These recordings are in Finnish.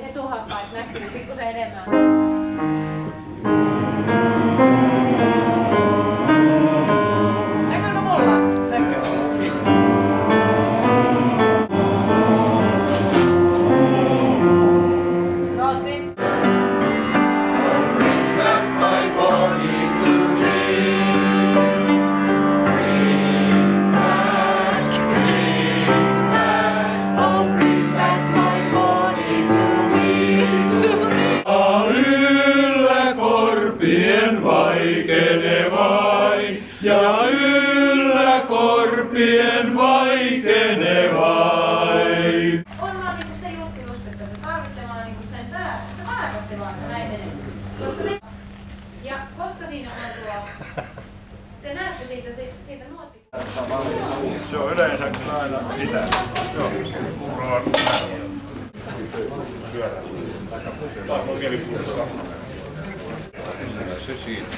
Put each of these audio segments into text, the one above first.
etuhampaat näkyy pikkusen enemmän. Näkyykö mulla? Näkyy. Vaikene vain, ja yllä korpien vaikene vain. On vaan niinku se juttu just, että me tarvitsemaan niinku sen pääkotte vaan näin edelleen. Ja koska siinä on tuo, te näette siitä nuottikuvasta. Se on yleensä aina sitä. Joo. Syödään. Tämä on mielipuolissa. Se siitä.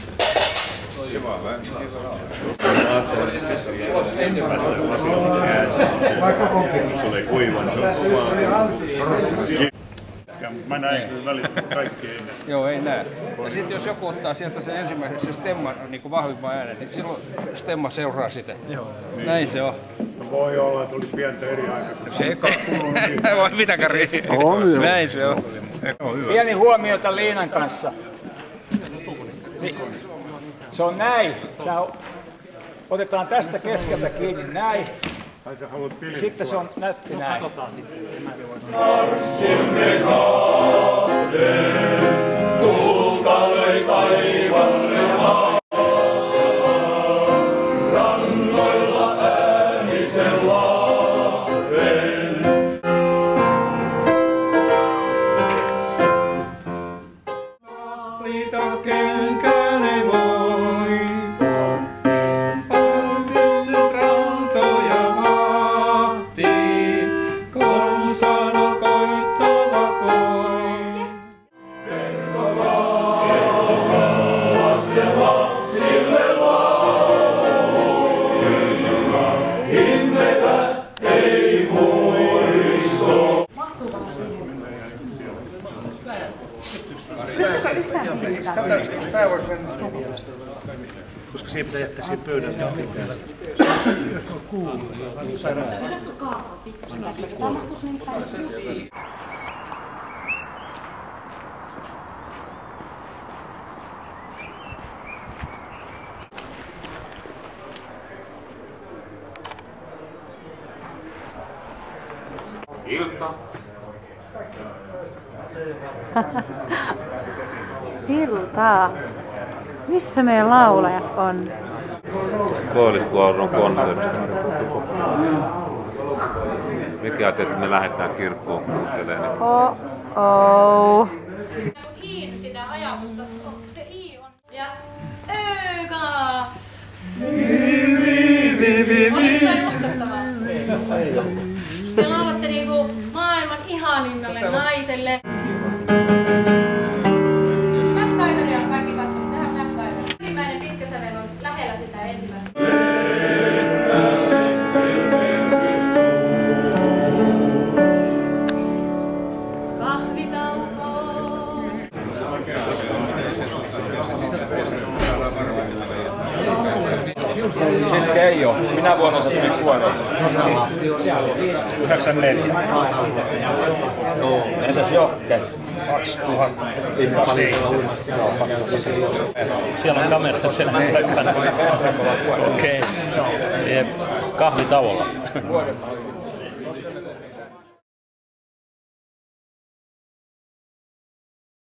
Se vaan vähän. Tulee kuivan, se on kovaa. Mä näin kyllä välillä kaikkea ennen. Joo, ei näe. Ja sitten jos joku ottaa sieltä sen ensimmäisen se stemman niin vahvimman äänen, niin silloin stemma seuraa sitä. Joo. Niin. Näin se on. No voi olla, että oli pientä eri aikaista. Se eka voi mitäkään riittää. Näin se on. Pieni huomiota Liinan kanssa. Niin. Se on näin. Otetaan tästä keskeltä kiinni näin. Sitten se on nätti näin. Marssimme kahden, tulta löi taivas ja rannoilla äänisen lahden. Liita kenkäne voi, paavitset rautoja vahti, kun sano koittava voi. Verkkovaa ja lapsille lauluja, himmetä ei muisto. Koska siihen pitää jättää siihen pöydän jokin päälle. Ilta. Iltaa. Missä meidän laulajat on? Koilliskuoron konsertista. Mikä ajattelee, että me lähdetään kirkkoon kuuntelemaan? Oh. Iin sitä ajatusta. Se I on. Ja ööka. Oliko toi uskottavaa? Te laulatte niinku maailman ihanimmalle naiselle. Snapkaiveria on kaikki katsoa. Tehdään snapkaiveria. Ensimmäinen pitkä sävel on lähellä sitä ensimmäistä. Kahvitauko. Sitten Keijo. Minä vuonna sä tulin kuoleen? 94. Entäs Jokke? 2007. Siellä on kamera sen takana. Okei. Kahvitauolla.